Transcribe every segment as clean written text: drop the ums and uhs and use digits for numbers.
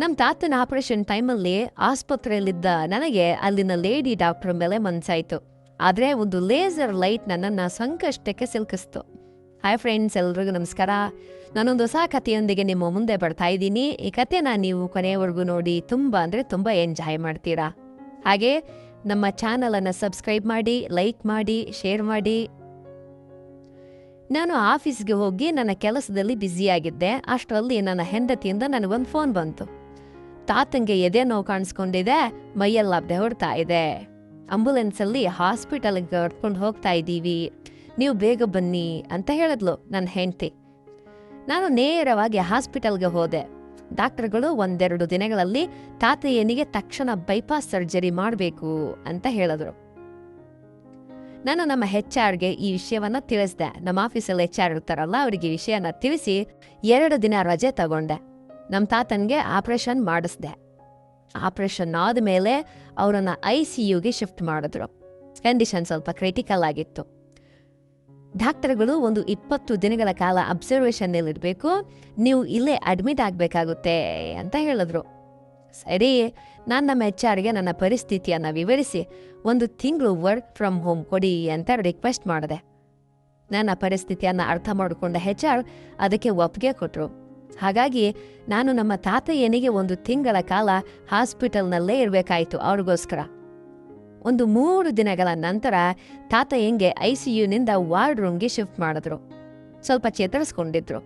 ನಮ್ಮ ತಾತನ ಆಪರೇಷನ್ ಟೈಮಲ್ಲಿ ಆಸ್ಪತ್ರೆಯಲ್ಲಿದ್ದ ನನಗೆ ಅಲ್ಲಿನ ಲೇಡಿ ಡಾಕ್ಟರ್ ಮೇಲೆ ಮನ್ಸಾಯ್ತು. ಆದರೆ ಒಂದು ಲೇಸರ್ ಲೈಟ್ ನನ್ನನ್ನು ಸಂಕಷ್ಟಕ್ಕೆ ಸಿಲುಕಿಸ್ತು. ಹಾಯ್ ಫ್ರೆಂಡ್ಸ್, ಎಲ್ರಿಗೂ ನಮಸ್ಕಾರ. ನಾನೊಂದು ಹೊಸ ಕಥೆಯೊಂದಿಗೆ ನಿಮ್ಮ ಮುಂದೆ ಬರ್ತಾ ಇದ್ದೀನಿ. ಈ ಕಥೆನ ನೀವು ಕೊನೆಯವರೆಗೂ ನೋಡಿ ತುಂಬ ಎಂಜಾಯ್ ಮಾಡ್ತೀರಾ. ಹಾಗೆ ನಮ್ಮ ಚಾನಲನ್ನು ಸಬ್ಸ್ಕ್ರೈಬ್ ಮಾಡಿ, ಲೈಕ್ ಮಾಡಿ, ಶೇರ್ ಮಾಡಿ. ನಾನು ಆಫೀಸ್ಗೆ ಹೋಗಿ ನನ್ನ ಕೆಲಸದಲ್ಲಿ ಬ್ಯುಸಿಯಾಗಿದ್ದೆ. ಅಷ್ಟರಲ್ಲಿ ನನ್ನ ಹೆಂಡತಿಯಿಂದ ನನಗೊಂದು ಫೋನ್ ಬಂತು. ತಾತಂಗೆ ಎದೆ ನೋವು ಕಾಣಿಸ್ಕೊಂಡಿದೆ, ಮೈಯೆಲ್ಲ ಬೆವರ್ತಾ ಇದೆ, ಆಂಬುಲೆನ್ಸಲ್ಲಿ ಹಾಸ್ಪಿಟಲ್ಗೆ ಕರ್ಕೊಂಡು ಹೋಗ್ತಾ ಇದ್ದೀವಿ, ನೀವು ಬೇಗ ಬನ್ನಿ ಅಂತ ಹೇಳಿದ್ಲು ನನ್ನ ಹೆಂಡತಿ. ನಾನು ನೇರವಾಗಿ ಹಾಸ್ಪಿಟಲ್ಗೆ ಹೋದೆ. ಡಾಕ್ಟರ್ಗಳು 1-2 ದಿನಗಳಲ್ಲಿ ತಾತಯ್ಯನಿಗೆ ತಕ್ಷಣ ಬೈಪಾಸ್ ಸರ್ಜರಿ ಮಾಡಬೇಕು ಅಂತ ಹೇಳಿದ್ರು. ನಾನು ನಮ್ಮ HR ಈ ವಿಷಯವನ್ನು ತಿಳಿಸಿದೆ. ನಮ್ಮ ಆಫೀಸಲ್ಲಿ HR ಇರ್ತಾರಲ್ಲ, ಅವರಿಗೆ ಈ ವಿಷಯನ ತಿಳಿಸಿ 2 ದಿನ ರಜೆ ತಗೊಂಡೆ. ನಮ್ಮ ತಾತನಿಗೆ ಆಪರೇಷನ್ ಮಾಡಿಸ್ದೆ. ಆಪರೇಷನ್ ಆದಮೇಲೆ ಅವರನ್ನು ICUಗೆ ಶಿಫ್ಟ್ ಮಾಡಿದ್ರು. ಕಂಡೀಷನ್ ಸ್ವಲ್ಪ ಕ್ರಿಟಿಕಲ್ ಆಗಿತ್ತು. ಡಾಕ್ಟರ್ಗಳು ಒಂದು 20 ದಿನಗಳ ಕಾಲ ಅಬ್ಸರ್ವೇಷನ್ನಲ್ಲಿರಬೇಕು, ನೀವು ಇಲ್ಲೇ ಅಡ್ಮಿಟ್ ಆಗಬೇಕಾಗುತ್ತೆ ಅಂತ ಹೇಳಿದ್ರು. ಸರಿ, ನಾನು ನಮ್ಮ HR ನನ್ನ ಪರಿಸ್ಥಿತಿಯನ್ನು ವಿವರಿಸಿ 1 ತಿಂಗಳು ವರ್ಕ್ ಫ್ರಮ್ ಹೋಮ್ ಕೊಡಿ ಅಂತ ರಿಕ್ವೆಸ್ಟ್ ಮಾಡಿದೆ. ನನ್ನ ಪರಿಸ್ಥಿತಿಯನ್ನು ಅರ್ಥ ಮಾಡಿಕೊಂಡ HR ಅದಕ್ಕೆ ಒಪ್ಪಿಗೆ ಕೊಟ್ಟರು. ಹಾಗಾಗಿ ನಾನು ನಮ್ಮ ತಾತಯ್ಯನಿಗೆ 1 ತಿಂಗಳ ಕಾಲ ಹಾಸ್ಪಿಟಲ್ನಲ್ಲೇ ಇರಬೇಕಾಯಿತು ಅವ್ರಿಗೋಸ್ಕರ. 3 ದಿನಗಳ ನಂತರ ತಾತಯ್ಯಂಗೆ ICUನಿಂದ ವಾರ್ಡ್ ರೂಮ್ಗೆ ಶಿಫ್ಟ್ ಮಾಡಿದ್ರು. ಸ್ವಲ್ಪ ಚೇತರಿಸ್ಕೊಂಡಿದ್ರು.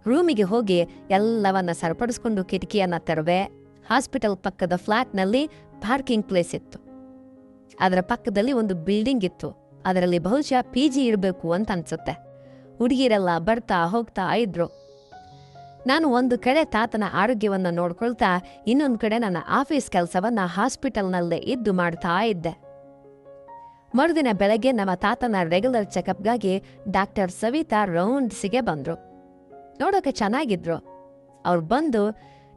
ರೂಮಿಗೆ ಹೋಗಿ ಎಲ್ಲವನ್ನ ಸರಿಪಡಿಸ್ಕೊಂಡು ಕಿಟಕಿಯನ್ನು ತೆರವೆ. ಹಾಸ್ಪಿಟಲ್ ಪಕ್ಕದ ಫ್ಲ್ಯಾಟ್ನಲ್ಲಿ ಪಾರ್ಕಿಂಗ್ ಪ್ಲೇಸ್ ಇತ್ತು. ಅದರ ಪಕ್ಕದಲ್ಲಿ ಒಂದು ಬಿಲ್ಡಿಂಗ್ ಇತ್ತು. ಅದರಲ್ಲಿ ಬಹುಶಃ PG ಇರಬೇಕು ಅಂತ ಅನ್ಸುತ್ತೆ. ಹುಡುಗಿರೆಲ್ಲ ಬರ್ತಾ ಹೋಗ್ತಾ ಇದ್ರು. ನಾನು ಒಂದು ಕಡೆ ತಾತನ ಆರೋಗ್ಯವನ್ನು ನೋಡ್ಕೊಳ್ತಾ, ಇನ್ನೊಂದು ಕಡೆ ನನ್ನ ಆಫೀಸ್ ಕೆಲಸವನ್ನ ಹಾಸ್ಪಿಟಲ್ನಲ್ಲೇ ಇದ್ದು ಮಾಡ್ತಾ ಇದ್ದೆ. ಮರುದಿನ ಬೆಳಗ್ಗೆ ನಮ್ಮ ತಾತನ ರೆಗ್ಯುಲರ್ ಚೆಕಪ್ಗಾಗಿ ಡಾಕ್ಟರ್ ಸವಿತಾ ರೌಂಡ್ಸಿಗೆ ಬಂದ್ರು. ನೋಡೋಕೆ ಚೆನ್ನಾಗಿದ್ರು. ಅವ್ರು ಬಂದು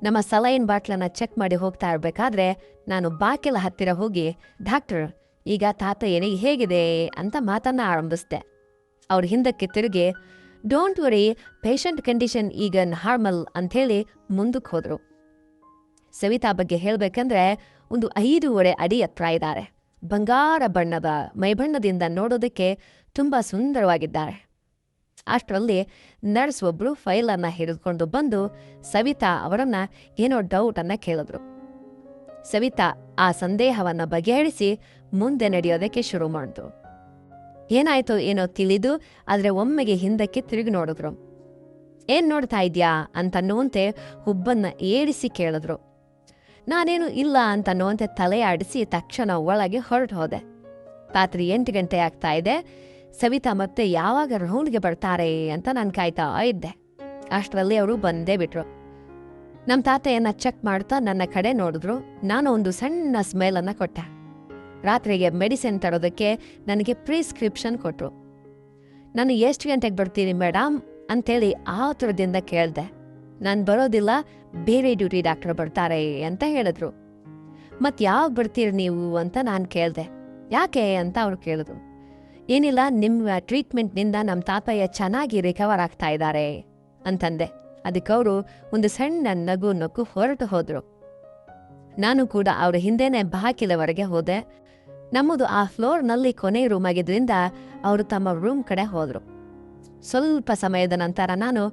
ನಮ್ಮ ಸಲೈನ್ ಬಾಟ್ಲನ್ನ ಚೆಕ್ ಮಾಡಿ ಹೋಗ್ತಾ ಇರ್ಬೇಕಾದ್ರೆ ನಾನು ಬಾಕೆಲ ಹತ್ತಿರ ಹೋಗಿ, ಡಾಕ್ಟರ್, ಈಗ ತಾತಯ್ಯನಿಗೆ ಹೇಗಿದೆ ಅಂತ ಮಾತನ್ನ ಆರಂಭಿಸ್ದೆ. ಅವ್ರ ಹಿಂದಕ್ಕೆ ತಿರುಗಿ, ಡೋಂಟ್ ವರಿ, ಪೇಷಂಟ್ ಕಂಡೀಷನ್ ಈಗ ನಾರ್ಮಲ್ ಅಂಥೇಳಿ ಮುಂದಕ್ಕೆ ಹೋದ್ರು. ಸವಿತಾ ಬಗ್ಗೆ ಹೇಳಬೇಕಂದ್ರೆ ಒಂದು 5.5 ಅಡಿ ಎತ್ತರ ಇದ್ದಾರೆ. ಬಂಗಾರ ಬಣ್ಣದ ಮೈಬಣ್ಣದಿಂದ ನೋಡೋದಕ್ಕೆ ತುಂಬ ಸುಂದರವಾಗಿದ್ದಾರೆ. ಅಷ್ಟರಲ್ಲಿ ನರ್ಸ್ ಒಬ್ರು ಫೈಲನ್ನು ಹಿಡಿದುಕೊಂಡು ಬಂದು ಸವಿತಾ ಅವರನ್ನ ಏನೋ ಡೌಟನ್ನು ಕೇಳಿದ್ರು. ಸವಿತಾ ಆ ಸಂದೇಹವನ್ನು ಬಗೆಹರಿಸಿ ಮುಂದೆ ನಡೆಯೋದಕ್ಕೆ ಶುರು ಮಾಡಿದ್ರು. ಏನಾಯ್ತೋ ಏನೋ ತಿಳಿದು ಆದರೆ ಒಮ್ಮೆಗೆ ಹಿಂದಕ್ಕೆ ತಿರುಗಿ ನೋಡಿದ್ರು. ಏನ್ ನೋಡ್ತಾ ಇದ್ಯಾ ಅಂತನ್ನುವಂತೆ ಹುಬ್ಬನ್ನ ಏರಿಸಿ ಕೇಳಿದ್ರು. ನಾನೇನು ಇಲ್ಲ ಅಂತನ್ನುವಂತೆ ತಲೆ ಆಡಿಸಿ ತಕ್ಷಣ ಒಳಗೆ ಹೊರಟು ಹೋದೆ. ರಾತ್ರಿ 8 ಗಂಟೆ ಆಗ್ತಾ ಇದೆ. ಸವಿತಾ ಮತ್ತೆ ಯಾವಾಗ ರೌಂಡ್ಗೆ ಬರ್ತಾರೆ ಅಂತ ನಾನು ಕಾಯ್ತಾ ಇದ್ದೆ. ಅಷ್ಟರಲ್ಲಿ ಅವರು ಬಂದೇ ಬಿಟ್ರು. ನಮ್ಮ ತಾತೆಯನ್ನ ಚೆಕ್ ಮಾಡ್ತಾ ನನ್ನ ಕಡೆ ನೋಡಿದ್ರು. ನಾನು ಒಂದು ಸಣ್ಣ ಸ್ಮೈಲನ್ನು ಕೊಟ್ಟೆ. ರಾತ್ರಿಗೆ ಮೆಡಿಸಿನ್ ತರೋದಕ್ಕೆ ನನಗೆ ಪ್ರಿಸ್ಕ್ರಿಪ್ಷನ್ ಕೊಟ್ಟರು. ನಾನು ಎಷ್ಟು ಗಂಟೆಗೆ ಬರ್ತೀನಿ ಮೇಡಮ್ ಅಂತೇಳಿ ಆತುರದಿಂದ ಕೇಳಿದೆ. ನಾನು ಬರೋದಿಲ್ಲ, ಬೇರೆ ಡ್ಯೂಟಿ ಡಾಕ್ಟರ್ ಬರ್ತಾರೆ ಅಂತ ಹೇಳಿದ್ರು. ಮತ್ತೆ ಯಾವಾಗ ಬರ್ತೀರಿ ನೀವು ಅಂತ ನಾನು ಕೇಳಿದೆ. ಯಾಕೆ ಅಂತ ಅವ್ರು ಕೇಳಿದ್ರು. ಏನಿಲ್ಲ, ನಿಮ್ಮ ಟ್ರೀಟ್ಮೆಂಟ್ನಿಂದ ನಮ್ಮ ತಾತಯ್ಯ ಚೆನ್ನಾಗಿ ರಿಕವರ್ ಆಗ್ತಾ ಇದ್ದಾರೆ ಅಂತಂದೆ. ಅದಕ್ಕೆ ಅವರು ಒಂದು ಸಣ್ಣ ನಗು ಹೊರಟು ಹೋದ್ರು. ನಾನು ಕೂಡ ಅವ್ರ ಹಿಂದೆನೇ ಬಾಕಿಲವರೆಗೆ ಹೋದೆ. ನಮ್ಮದು ಆ ಫ್ಲೋರ್ನಲ್ಲಿ ಕೊನೆ ರೂಮ್ ಆಗಿದ್ದರಿಂದ ಅವರು ತಮ್ಮ ರೂಮ್ ಕಡೆ ಹೋದರು. ಸ್ವಲ್ಪ ಸಮಯದ ನಂತರ ನಾನು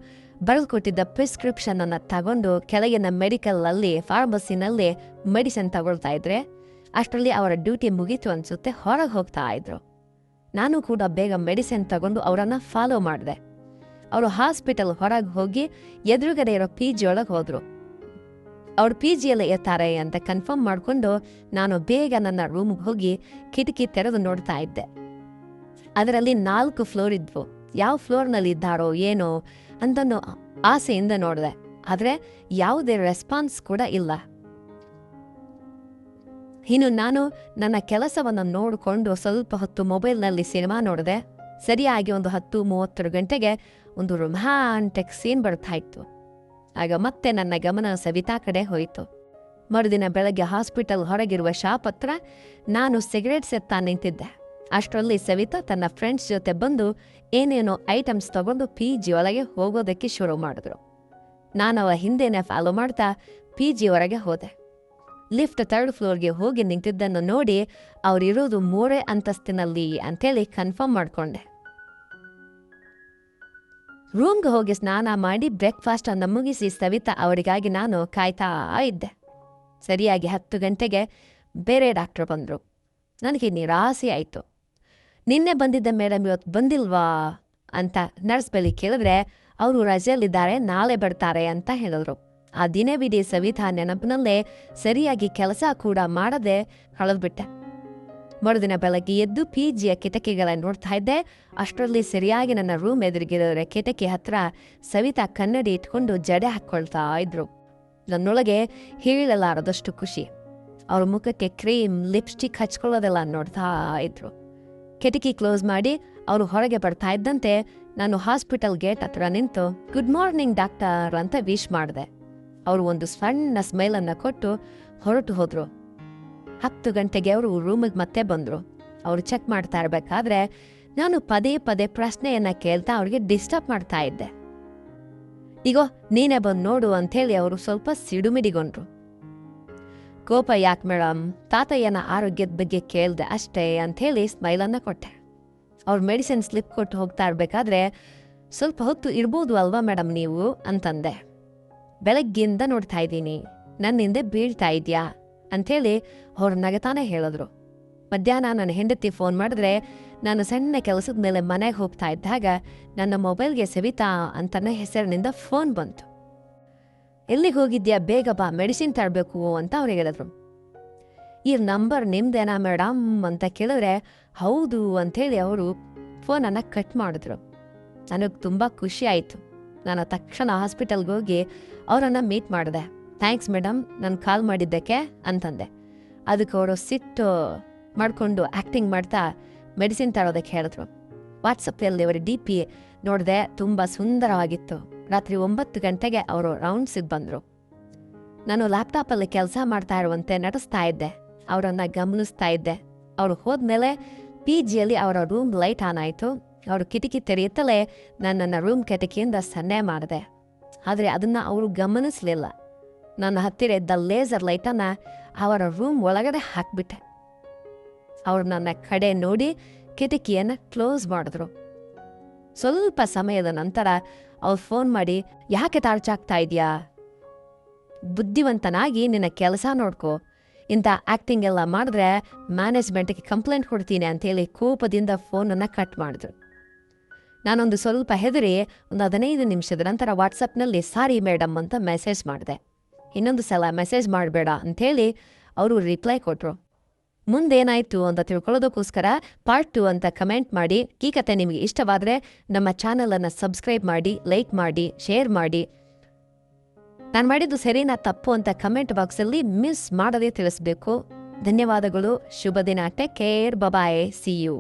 ಬರೆದುಕೊಟ್ಟಿದ್ದ ಪ್ರಿಸ್ಕ್ರಿಪ್ಷನ್ ಅನ್ನು ತಗೊಂಡು ಕೆಳಗಿನ ಮೆಡಿಕಲಲ್ಲಿ, ಫಾರ್ಮಸಿನಲ್ಲಿ ಮೆಡಿಸಿನ್ ತಗೊಳ್ತಾ ಇದ್ರೆ ಅಷ್ಟರಲ್ಲಿ ಅವರ ಡ್ಯೂಟಿ ಮುಗೀತು ಅನ್ಸುತ್ತೆ, ಹೊರಗೆ ಹೋಗ್ತಾ ಇದ್ರು. ನಾನು ಕೂಡ ಬೇಗ ಮೆಡಿಸಿನ್ ತಗೊಂಡು ಅವರನ್ನು ಫಾಲೋ ಮಾಡಿದೆ. ಅವರು ಹಾಸ್ಪಿಟಲ್ ಹೊರಗೆ ಹೋಗಿ ಎದುರುಗಡೆ ಇರೋ PG ಒಳಗೆ ಹೋದರು. ಅವ್ರು PGಯಲ್ಲೇ ಇರ್ತಾರೆ ಅಂತ ಕನ್ಫರ್ಮ್ ಮಾಡಿಕೊಂಡು ನಾನು ಬೇಗ ನನ್ನ ರೂಮ್ಗೆ ಹೋಗಿ ಕಿಟಕಿ ತೆರೆದು ನೋಡ್ತಾ ಇದ್ದೆ. ಅದರಲ್ಲಿ 4 ಫ್ಲೋರ್ ಇದ್ವು. ಯಾವ ಫ್ಲೋರ್ನಲ್ಲಿ ಇದ್ದಾರೋ ಏನೋ ಅಂತನೂ ಆಸೆಯಿಂದ ನೋಡಿದೆ. ಆದರೆ ಯಾವುದೇ ರೆಸ್ಪಾನ್ಸ್ ಕೂಡ ಇಲ್ಲ. ಇನ್ನು ನಾನು ನನ್ನ ಕೆಲಸವನ್ನು ನೋಡಿಕೊಂಡು ಸ್ವಲ್ಪ ಹೊತ್ತು ಮೊಬೈಲ್ನಲ್ಲಿ ಸಿನಿಮಾ ನೋಡಿದೆ. ಸರಿಯಾಗಿ ಒಂದು 10-30 ಗಂಟೆಗೆ ಒಂದು ರೊಮ್ಯಾಂಟಿಕ್ ಸೀನ್ ಬರ್ತಾ ಇತ್ತು. ಆಗ ಮತ್ತೆ ನನ್ನ ಗಮನ ಸವಿತಾ ಕಡೆ ಹೋಯಿತು. ಮರುದಿನ ಬೆಳಗ್ಗೆ ಹಾಸ್ಪಿಟಲ್ ಹೊರಗಿರುವ ಶಾಪ್ ಹತ್ರ ನಾನು ಸಿಗರೇಟ್ ಸೇರ್ತಾ ನಿಂತಿದ್ದೆ. ಅಷ್ಟರಲ್ಲಿ ಸವಿತಾ ತನ್ನ ಫ್ರೆಂಡ್ಸ್ ಜೊತೆ ಬಂದು ಏನೇನೋ ಐಟಮ್ಸ್ ತಗೊಂಡು PG ಒಳಗೆ ಹೋಗೋದಕ್ಕೆ ಶುರು ಮಾಡಿದ್ರು. ನಾನು ಅವಳ ಹಿಂದೆನೇ ಫಾಲೋ ಮಾಡ್ತಾ PG ಹೊರಗೆ ಹೋದೆ. ಲಿಫ್ಟ್ 3rd ಫ್ಲೋರ್ಗೆ ಹೋಗಿ ನಿಂತಿದ್ದನ್ನು ನೋಡಿ ಅವರಿರೋದು 3ನೇ ಅಂತಸ್ತಿನಲ್ಲಿ ಅಂತೇಳಿ ಕನ್ಫರ್ಮ್ ಮಾಡ್ಕೊಂಡೆ. ರೂಮ್ಗೆ ಹೋಗಿ ಸ್ನಾನ ಮಾಡಿ ಬ್ರೇಕ್ಫಾಸ್ಟ್ ಅನ್ನು ಮುಗಿಸಿ ಸವಿತಾ ಅವರಿಗಾಗಿ ನಾನು ಕಾಯ್ತಾ ಇದ್ದೆ. ಸರಿಯಾಗಿ 10 ಗಂಟೆಗೆ ಬೇರೆ ಡಾಕ್ಟರ್ ಬಂದರು. ನನಗೆ ನಿರಾಸೆ ಆಯಿತು. ನಿನ್ನೆ ಬಂದಿದ್ದ ಮೇಡಮ್ ಇವತ್ತು ಬಂದಿಲ್ವಾ ಅಂತ ನರ್ಸ್ ಬಳಿ ಕೇಳಿದ್ರೆ ಅವರು ರಜೆಯಲ್ಲಿದ್ದಾರೆ, ನಾಳೆ ಬರ್ತಾರೆ ಅಂತ ಹೇಳಿದ್ರು. ಆ ದಿನವಿಡೀ ಸವಿತಾ ನೆನಪಿನಲ್ಲೇ ಸರಿಯಾಗಿ ಕೆಲಸ ಕೂಡ ಮಾಡದೆ ಕಳೆದ್ಬಿಟ್ಟೆ. ಮರುದಿನ ಬೆಳಗ್ಗೆ ಎದ್ದು PGಯ ಕಿಟಕಿಗಳನ್ನು ನೋಡ್ತಾ ಇದ್ದೆ. ಅಷ್ಟರಲ್ಲಿ ಸರಿಯಾಗಿ ನನ್ನ ರೂಮ್ ಎದುರಿಗಿರೋ ಕಿಟಕಿ ಹತ್ರ ಸವಿತಾ ಕನ್ನಡಿ ಇಟ್ಕೊಂಡು ಜಡೆ ಹಾಕ್ಕೊಳ್ತಾ ಇದ್ರು. ನನ್ನೊಳಗೆ ಹೇಳಲಾರದಷ್ಟು ಖುಷಿ. ಅವ್ರ ಮುಖಕ್ಕೆ ಕ್ರೀಮ್ ಲಿಪ್ಸ್ಟಿಕ್ ಹಚ್ಕೊಳ್ಳೋದೆಲ್ಲ ನೋಡ್ತಾ ಇದ್ರು. ಕಿಟಕಿ ಕ್ಲೋಸ್ ಮಾಡಿ ಅವರು ಹೊರಗೆ ಬರ್ತಾ ಇದ್ದಂತೆ ನಾನು ಹಾಸ್ಪಿಟಲ್ ಗೇಟ್ ಹತ್ರ ನಿಂತು ಗುಡ್ ಮಾರ್ನಿಂಗ್ ಡಾಕ್ಟರ್ ಅಂತ ವಿಶ್ ಮಾಡಿದೆ. ಅವರು ಒಂದು ಸಣ್ಣ ಸ್ಮೈಲನ್ನು ಕೊಟ್ಟು ಹೊರಟು ಹೋದ್ರು. 10 ಗಂಟೆಗೆ ಅವರು ರೂಮಿಗೆ ಮತ್ತೆ ಬಂದರು. ಅವರು ಚೆಕ್ ಮಾಡ್ತಾ ಇರಬೇಕಾದ್ರೆ ನಾನು ಪದೇ ಪದೇ ಪ್ರಶ್ನೆಯನ್ನ ಕೇಳ್ತಾ ಅವ್ರಿಗೆ ಡಿಸ್ಟರ್ಬ್ ಮಾಡ್ತಾ ಇದ್ದೆ. ಈಗೋ ನೀನೇ ಬಂದು ನೋಡು ಅಂಥೇಳಿ ಅವರು ಸ್ವಲ್ಪ ಸಿಡುಮಿಡಿಗೊಂಡ್ರು. ಕೋಪ ಯಾಕೆ ಮೇಡಮ್, ತಾತಯ್ಯನ ಆರೋಗ್ಯದ ಬಗ್ಗೆ ಕೇಳ್ದೆ ಅಷ್ಟೇ ಅಂಥೇಳಿ ಸ್ಮೈಲನ್ನು ಕೊಟ್ಟೆ. ಅವ್ರು ಮೆಡಿಸಿನ್ ಸ್ಲಿಪ್ ಕೊಟ್ಟು ಹೋಗ್ತಾ ಇರಬೇಕಾದ್ರೆ ಸ್ವಲ್ಪ ಹೊತ್ತು ಇರ್ಬೋದು ಅಲ್ವಾ ಮೇಡಮ್ ನೀವು ಅಂತಂದೆ. ಬೆಳಗ್ಗಿಂದ ನೋಡ್ತಾ ಇದ್ದೀನಿ, ನನ್ನಿಂದೆ ಬೀಳ್ತಾ ಇದೆಯಾ ಅಂಥೇಳಿ ಅವ್ರು ನಗತಾನೆ ಹೇಳಿದ್ರು. ಮಧ್ಯಾಹ್ನ ನನ್ನ ಹೆಂಡತಿ ಫೋನ್ ಮಾಡಿದ್ರೆ ನಾನು ಸಣ್ಣ ಕೆಲಸದ ಮೇಲೆ ಮನೆಗೆ ಹೋಗ್ತಾ ಇದ್ದಾಗ ನನ್ನ ಮೊಬೈಲ್ಗೆ ಸವಿತಾ ಅಂತ ನನ್ನ ಹೆಸರಿನಿಂದ ಫೋನ್ ಬಂತು. ಎಲ್ಲಿಗೆ ಹೋಗಿದ್ಯಾ, ಬೇಗ ಬಾ, ಮೆಡಿಸಿನ್ ತರಬೇಕು ಅಂತ ಅವ್ರು ಹೇಳಿದ್ರು. ಈ ನಂಬರ್ ನಿಮ್ದೇನಾ ಮೇಡಮ್ ಅಂತ ಕೇಳಿದ್ರೆ ಹೌದು ಅಂಥೇಳಿ ಅವರು ಫೋನನ್ನು ಕಟ್ ಮಾಡಿದ್ರು. ನನಗೆ ತುಂಬ ಖುಷಿ ಆಯಿತು. ನಾನು ತಕ್ಷಣ ಹಾಸ್ಪಿಟಲ್ಗೆ ಹೋಗಿ ಅವರನ್ನು ಮೀಟ್ ಮಾಡಿದೆ. ಥ್ಯಾಂಕ್ಸ್ ಮೇಡಮ್, ನಾನು ಕಾಲ್ ಮಾಡಿದ್ದಕ್ಕೆ ಅಂತಂದೆ. ಅದಕ್ಕೆ ಅವರು ಸಿಟ್ಟು ಮಾಡಿಕೊಂಡು ಆ್ಯಕ್ಟಿಂಗ್ ಮಾಡ್ತಾ ಮೆಡಿಸಿನ್ ತರೋದಕ್ಕೆ ಹೇಳಿದ್ರು. ವಾಟ್ಸಪ್ಪಲ್ಲಿ ಅವರ DP ನೋಡಿದೆ, ತುಂಬ ಸುಂದರವಾಗಿತ್ತು. ರಾತ್ರಿ 9 ಗಂಟೆಗೆ ಅವರು ರೌಂಡ್ಸಿಗೆ ಬಂದರು. ನಾನು ಲ್ಯಾಪ್ಟಾಪಲ್ಲಿ ಕೆಲಸ ಮಾಡ್ತಾ ಇರುವಂತೆ ನಟಿಸ್ತಾ ಇದ್ದೆ, ಅವರನ್ನು ಗಮನಿಸ್ತಾ ಇದ್ದೆ. ಅವರು ಹೋದ್ಮೇಲೆ PGಯಲ್ಲಿ ಅವರ ರೂಮ್ ಲೈಟ್ ಆನ್ ಆಯಿತು. ಅವರು ಕಿಟಕಿ ತೆರೆಯುತ್ತಲೇ ನನ್ನ ರೂಮ್ ಕಿಟಕಿಯಿಂದ ಸನ್ನೆ ಮಾಡಿದೆ. ಆದರೆ ಅದನ್ನು ಅವರು ಗಮನಿಸಲಿಲ್ಲ. ನನ್ನ ಹತ್ತಿರ ಇದ್ದ ಲೇಸರ್ ಲೈಟನ್ನು ಅವರ ರೂಮ್ ಒಳಗಡೆ ಹಾಕಿಬಿಟ್ಟೆ. ಅವರು ನನ್ನ ಕಡೆ ನೋಡಿ ಕಿಟಕಿಯನ್ನು ಕ್ಲೋಸ್ ಮಾಡಿದ್ರು. ಸ್ವಲ್ಪ ಸಮಯದ ನಂತರ ಅವ್ರು ಫೋನ್ ಮಾಡಿ, ಯಾಕೆ ಟಾರ್ಚಾಗ್ತಾ ಇದೆಯಾ, ಬುದ್ಧಿವಂತನಾಗಿ ನಿನ್ನ ಕೆಲಸ ನೋಡ್ಕೋ, ಇಂಥ ಆ್ಯಕ್ಟಿಂಗ್ ಎಲ್ಲ ಮಾಡಿದ್ರೆ ಮ್ಯಾನೇಜ್ಮೆಂಟ್ಗೆ ಕಂಪ್ಲೇಂಟ್ ಕೊಡ್ತೀನಿ ಅಂತೇಳಿ ಕೋಪದಿಂದ ಫೋನನ್ನು ಕಟ್ ಮಾಡಿದ್ರು. ನಾನೊಂದು ಸ್ವಲ್ಪ ಹೆದರಿ ಒಂದು 15 ನಿಮಿಷದ ನಂತರ ವಾಟ್ಸಪ್ನಲ್ಲಿ ಸಾರಿ ಮೇಡಮ್ ಅಂತ ಮೆಸೇಜ್ ಮಾಡಿದೆ. ಇನ್ನೊಂದು ಸಲ ಮೆಸೇಜ್ ಮಾಡಬೇಡ ಅಂಥೇಳಿ ಅವರು ರಿಪ್ಲೈ ಕೊಟ್ಟರು. ಮುಂದೇನಾಯಿತು ಅಂತ ತಿಳ್ಕೊಳ್ಳೋದಕ್ಕೋಸ್ಕರ ಪಾರ್ಟ್ 2 ಅಂತ ಕಮೆಂಟ್ ಮಾಡಿ. ಈ ಕತೆ ನಿಮಗೆ ಇಷ್ಟವಾದರೆ ನಮ್ಮ ಚಾನಲನ್ನು ಸಬ್ಸ್ಕ್ರೈಬ್ ಮಾಡಿ, ಲೈಕ್ ಮಾಡಿ, ಶೇರ್ ಮಾಡಿ. ನಾನು ಮಾಡಿದ್ದು ಸರಿನಾ ತಪ್ಪು ಅಂತ ಕಮೆಂಟ್ ಬಾಕ್ಸಲ್ಲಿ ಮಿಸ್ ಮಾಡದೆ ತಿಳಿಸ್ಬೇಕು. ಧನ್ಯವಾದಗಳು. ಶುಭ ದಿನ. Take care. Bye. See you.